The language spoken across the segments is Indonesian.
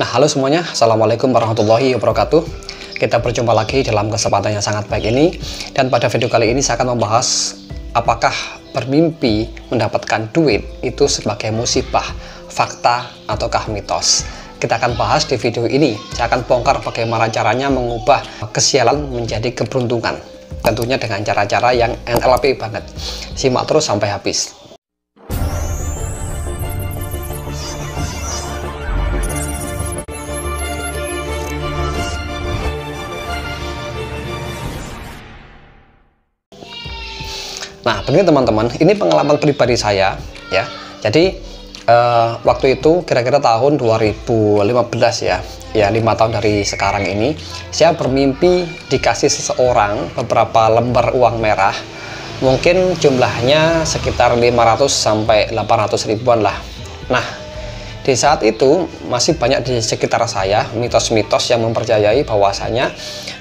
Nah, halo semuanya, Assalamualaikum warahmatullahi wabarakatuh. Kita berjumpa lagi dalam kesempatan yang sangat baik ini. Dan pada video kali ini saya akan membahas apakah bermimpi mendapatkan duit itu sebagai musibah, fakta, ataukah mitos. Kita akan bahas di video ini. Saya akan bongkar bagaimana caranya mengubah kesialan menjadi keberuntungan. Tentunya dengan cara-cara yang NLP banget. Simak terus sampai habis. Nah, begini teman-teman, ini pengalaman pribadi saya ya. Jadi waktu itu kira-kira tahun 2015 ya, 5 tahun dari sekarang ini, saya bermimpi dikasih seseorang beberapa lembar uang merah. Mungkin jumlahnya sekitar 500 sampai 800 ribuan lah. Nah, di saat itu masih banyak di sekitar saya mitos-mitos yang mempercayai bahwasanya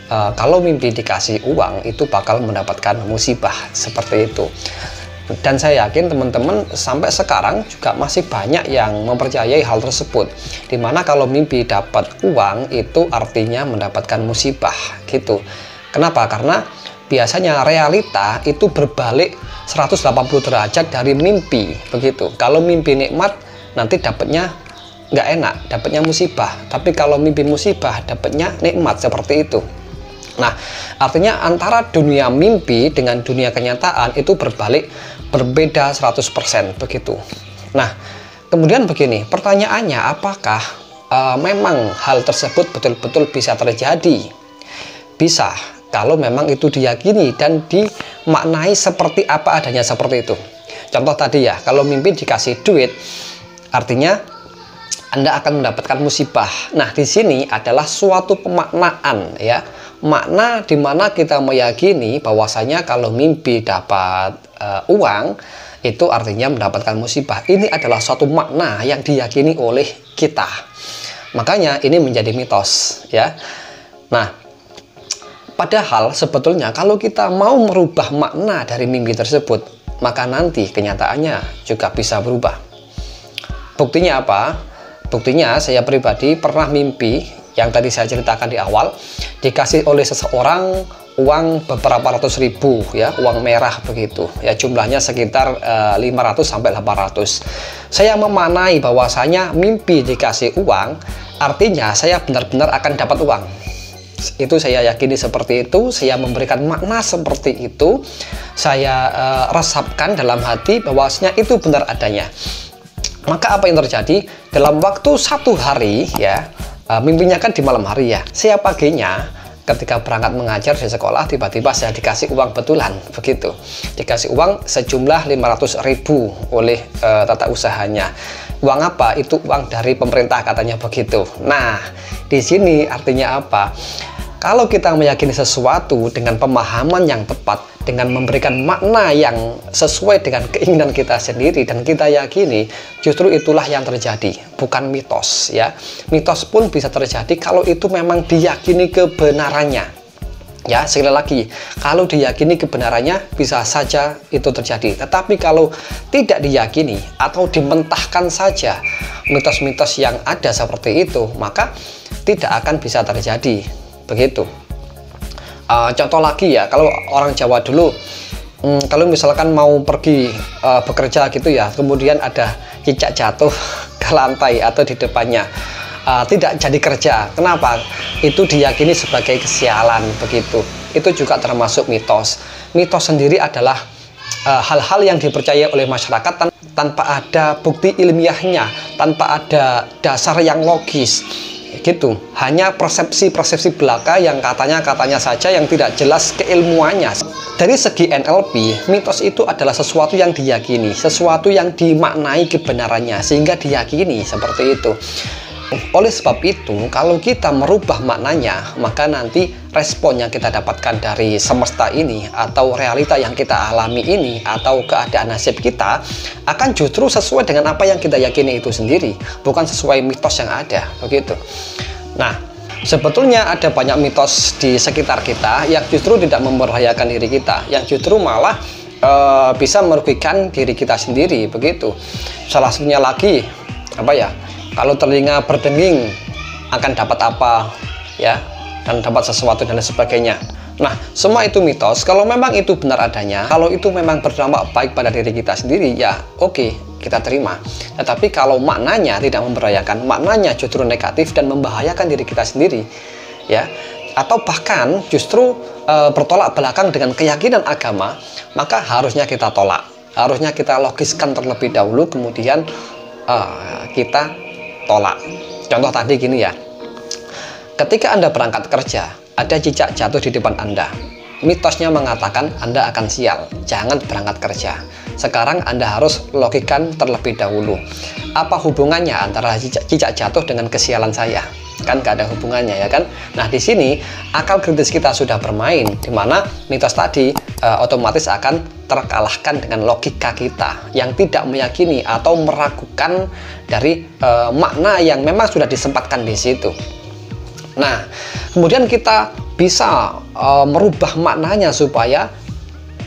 kalau mimpi dikasih uang itu bakal mendapatkan musibah seperti itu. Dan saya yakin teman-teman sampai sekarang juga masih banyak yang mempercayai hal tersebut, dimana kalau mimpi dapat uang itu artinya mendapatkan musibah gitu. Kenapa? Karena biasanya realita itu berbalik 180 derajat dari mimpi begitu. Kalau mimpi nikmat nanti dapatnya nggak enak, dapatnya musibah. Tapi kalau mimpi musibah dapatnya nikmat, seperti itu. Nah, artinya antara dunia mimpi dengan dunia kenyataan itu berbeda 100% begitu. Nah, kemudian begini, pertanyaannya apakah memang hal tersebut betul-betul bisa terjadi? Bisa, kalau memang itu diyakini dan dimaknai seperti apa adanya seperti itu. Contoh tadi ya, kalau mimpi dikasih duit, artinya Anda akan mendapatkan musibah. Nah, di sini adalah suatu pemaknaan ya. Makna di mana kita meyakini bahwasanya kalau mimpi dapat uang itu artinya mendapatkan musibah. Ini adalah suatu makna yang diyakini oleh kita. Makanya ini menjadi mitos ya. Nah, padahal sebetulnya kalau kita mau merubah makna dari mimpi tersebut, maka nanti kenyataannya juga bisa berubah. Buktinya apa? Buktinya saya pribadi pernah mimpi yang tadi saya ceritakan di awal, dikasih oleh seseorang uang beberapa ratus ribu ya, uang merah begitu ya, jumlahnya sekitar 500 sampai 800. Saya memaknai bahwasanya mimpi dikasih uang artinya saya benar-benar akan dapat uang. Itu saya yakini seperti itu, saya memberikan makna seperti itu, saya resapkan dalam hati bahwasanya itu benar adanya. Maka apa yang terjadi dalam waktu 1 hari ya, mimpinya kan di malam hari ya, saya paginya ketika berangkat mengajar di sekolah tiba-tiba saya dikasih uang betulan begitu, dikasih uang sejumlah 500 ribu oleh tata usahanya. Uang apa? Itu uang dari pemerintah katanya begitu. Nah, di sini artinya apa? Kalau kita meyakini sesuatu dengan pemahaman yang tepat, dengan memberikan makna yang sesuai dengan keinginan kita sendiri dan kita yakini, justru itulah yang terjadi, bukan mitos ya. Mitos pun bisa terjadi kalau itu memang diyakini kebenarannya. Ya, sekali lagi, kalau diyakini kebenarannya bisa saja itu terjadi. Tetapi kalau tidak diyakini atau dimentahkan saja mitos-mitos yang ada seperti itu, maka tidak akan bisa terjadi. Begitu. Contoh lagi ya, kalau orang Jawa dulu, kalau misalkan mau pergi bekerja gitu ya, kemudian ada cicak jatuh ke lantai atau di depannya, tidak jadi kerja. Kenapa? Itu diyakini sebagai kesialan begitu. Itu juga termasuk mitos. Mitos sendiri adalah hal-hal yang dipercaya oleh masyarakat tanpa ada bukti ilmiahnya, tanpa ada dasar yang logis. Gitu, hanya persepsi belaka yang katanya saja yang tidak jelas keilmuannya. Dari segi NLP, mitos itu adalah sesuatu yang diyakini, sesuatu yang dimaknai kebenarannya sehingga diyakini seperti itu. Oleh sebab itu, kalau kita merubah maknanya, maka nanti respon yang kita dapatkan dari semesta ini atau realita yang kita alami ini atau keadaan nasib kita akan justru sesuai dengan apa yang kita yakini itu sendiri, bukan sesuai mitos yang ada begitu. Nah, sebetulnya ada banyak mitos di sekitar kita yang justru tidak membahayakan diri kita, yang justru malah bisa merugikan diri kita sendiri begitu. Salah satunya lagi apa ya, kalau telinga berdenging akan dapat apa, ya, dan dapat sesuatu dan lain sebagainya. Nah, semua itu mitos. Kalau memang itu benar adanya, kalau itu memang berdampak baik pada diri kita sendiri, ya oke, kita terima. Tetapi kalau maknanya tidak membahayakan, maknanya justru negatif dan membahayakan diri kita sendiri, ya, atau bahkan justru bertolak belakang dengan keyakinan agama, maka harusnya kita tolak. Harusnya kita logiskan terlebih dahulu, kemudian kita tolak. Contoh tadi gini ya, ketika Anda berangkat kerja, ada cicak jatuh di depan Anda. Mitosnya mengatakan Anda akan sial, jangan berangkat kerja. Sekarang Anda harus logikan terlebih dahulu. Apa hubungannya antara cicak jatuh dengan kesialan saya? Kan gak ada hubungannya, ya kan? Nah, di sini akal kritis kita sudah bermain, di mana mitos tadi otomatis akan terkalahkan dengan logika kita yang tidak meyakini atau meragukan dari makna yang memang sudah disempatkan di situ. Nah, kemudian kita bisa merubah maknanya supaya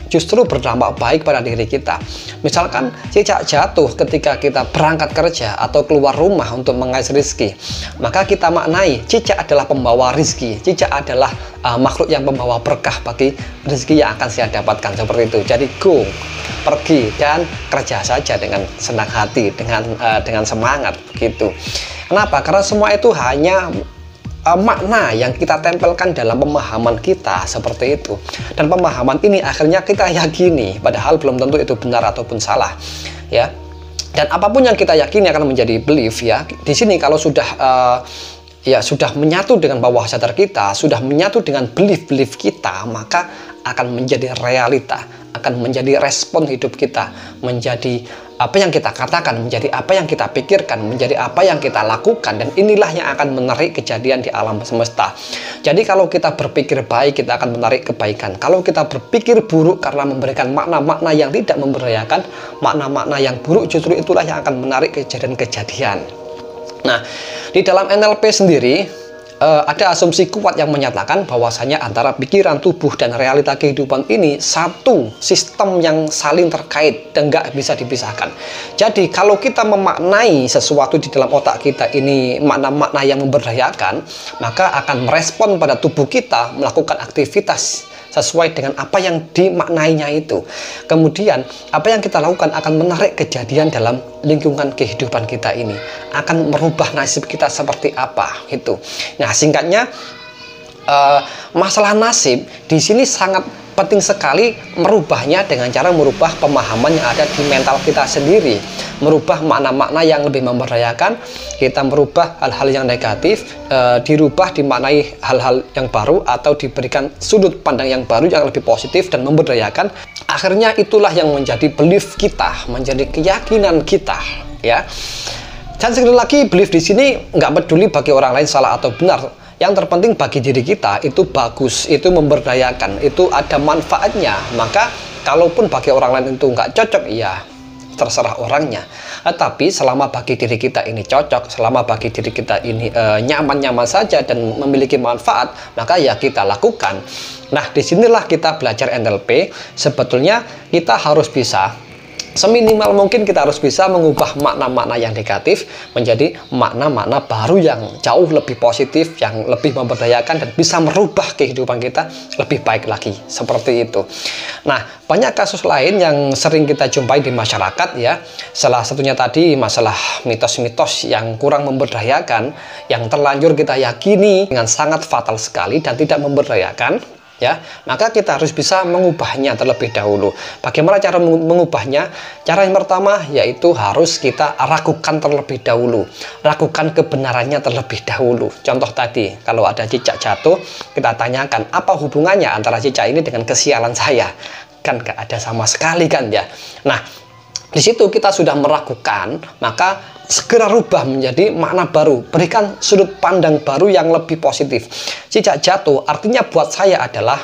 justru berdampak baik pada diri kita. Misalkan cicak jatuh ketika kita berangkat kerja atau keluar rumah untuk mengais rezeki, maka kita maknai cicak adalah pembawa rezeki, cicak adalah makhluk yang membawa berkah bagi rezeki yang akan saya dapatkan, seperti itu. Jadi go, pergi dan kerja saja dengan senang hati, dengan semangat, begitu. Kenapa? Karena semua itu hanya makna yang kita tempelkan dalam pemahaman kita, seperti itu. Dan pemahaman ini akhirnya kita yakini, padahal belum tentu itu benar ataupun salah, ya. Dan apapun yang kita yakini akan menjadi belief, ya. Di sini kalau sudah ya sudah menyatu dengan bawah sadar kita, sudah menyatu dengan belief kita, maka akan menjadi realita, akan menjadi respon hidup kita, menjadi apa yang kita katakan, menjadi apa yang kita pikirkan, menjadi apa yang kita lakukan, dan inilah yang akan menarik kejadian di alam semesta. Jadi kalau kita berpikir baik, kita akan menarik kebaikan. Kalau kita berpikir buruk karena memberikan makna-makna yang tidak membahayakan, makna-makna yang buruk justru itulah yang akan menarik kejadian-kejadian. Nah, di dalam NLP sendiri ada asumsi kuat yang menyatakan bahwasanya antara pikiran, tubuh, dan realita kehidupan ini satu sistem yang saling terkait dan nggak bisa dipisahkan. Jadi kalau kita memaknai sesuatu di dalam otak kita ini makna-makna yang memberdayakan, maka akan merespon pada tubuh kita melakukan aktivitas sesuai dengan apa yang dimaknainya itu. Kemudian apa yang kita lakukan akan menarik kejadian dalam lingkungan kehidupan kita ini, akan merubah nasib kita seperti apa itu. Nah, singkatnya masalah nasib di sini sangat penting sekali merubahnya dengan cara merubah pemahaman yang ada di mental kita sendiri, merubah makna-makna yang lebih memberdayakan, kita merubah hal-hal yang negatif, dirubah dimaknai hal-hal yang baru atau diberikan sudut pandang yang baru yang lebih positif dan memberdayakan. Akhirnya itulah yang menjadi belief kita, menjadi keyakinan kita, ya. Dan sekali lagi, belief di sini nggak peduli bagi orang lain salah atau benar. Yang terpenting bagi diri kita itu bagus, itu memberdayakan, itu ada manfaatnya. Maka kalaupun bagi orang lain itu nggak cocok, ya terserah orangnya. Tapi selama bagi diri kita ini cocok, selama bagi diri kita ini nyaman-nyaman saja dan memiliki manfaat, maka ya kita lakukan. Nah, disinilah kita belajar NLP. Sebetulnya kita harus bisa, seminimal mungkin kita harus bisa mengubah makna-makna yang negatif menjadi makna-makna baru yang jauh lebih positif, yang lebih memberdayakan dan bisa merubah kehidupan kita lebih baik lagi, seperti itu. Nah, banyak kasus lain yang sering kita jumpai di masyarakat, ya. Salah satunya tadi masalah mitos-mitos yang kurang memberdayakan, yang terlanjur kita yakini dengan sangat fatal sekali dan tidak memberdayakan, ya, maka kita harus bisa mengubahnya terlebih dahulu. Bagaimana cara mengubahnya? Cara yang pertama yaitu harus kita ragukan terlebih dahulu, ragukan kebenarannya terlebih dahulu. Contoh tadi, kalau ada cicak jatuh, kita tanyakan apa hubungannya antara cicak ini dengan kesialan saya? Kan gak ada sama sekali, kan, ya. Nah, di situ kita sudah meragukan, maka segera rubah menjadi makna baru, berikan sudut pandang baru yang lebih positif. Cicak jatuh artinya buat saya adalah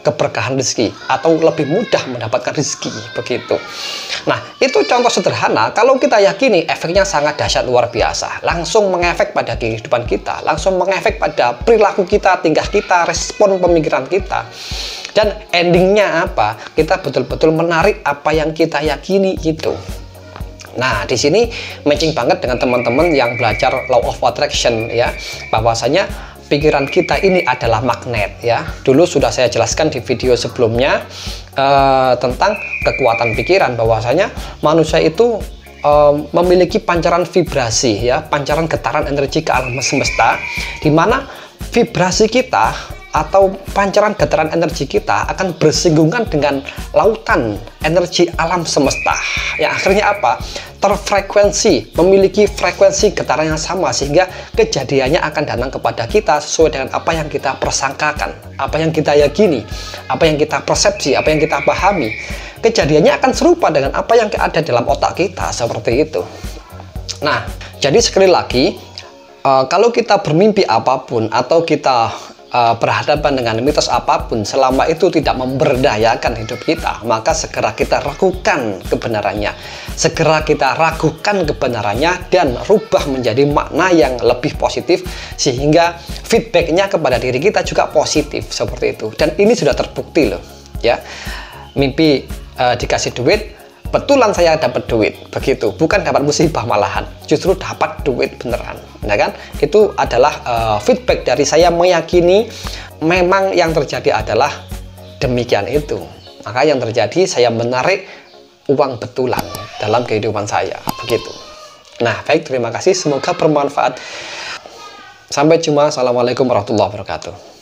keberkahan rezeki atau lebih mudah mendapatkan rezeki, begitu. Nah, itu contoh sederhana. Kalau kita yakini, efeknya sangat dahsyat, luar biasa, langsung mengefek pada kehidupan kita, langsung mengefek pada perilaku kita, tingkah kita, respon pemikiran kita. Dan endingnya apa? Kita betul-betul menarik apa yang kita yakini itu. Nah, di sini matching banget dengan teman-teman yang belajar law of attraction ya, bahwasanya pikiran kita ini adalah magnet ya. Dulu sudah saya jelaskan di video sebelumnya tentang kekuatan pikiran, bahwasanya manusia itu memiliki pancaran vibrasi ya, pancaran getaran energi ke alam semesta, di mana vibrasi kita atau pancaran getaran energi kita akan bersinggungan dengan lautan energi alam semesta. Yang akhirnya apa? Terfrekuensi, memiliki frekuensi getaran yang sama, sehingga kejadiannya akan datang kepada kita sesuai dengan apa yang kita persangkakan, apa yang kita yakini, apa yang kita persepsi, apa yang kita pahami. Kejadiannya akan serupa dengan apa yang ada dalam otak kita, seperti itu. Nah, jadi sekali lagi, kalau kita bermimpi apapun atau kita berhadapan dengan mitos apapun, selama itu tidak memberdayakan hidup kita, maka segera kita ragukan kebenarannya, segera kita ragukan kebenarannya dan rubah menjadi makna yang lebih positif, sehingga feedbacknya kepada diri kita juga positif, seperti itu. Dan ini sudah terbukti loh ya, mimpi dikasih duit, betulan saya dapat duit, begitu, bukan dapat musibah, malahan justru dapat duit beneran, ya kan? Itu adalah feedback dari saya, meyakini memang yang terjadi adalah demikian itu. Maka yang terjadi, saya menarik uang betulan dalam kehidupan saya, begitu. Nah, baik, terima kasih, semoga bermanfaat. Sampai jumpa. Assalamualaikum warahmatullahi wabarakatuh.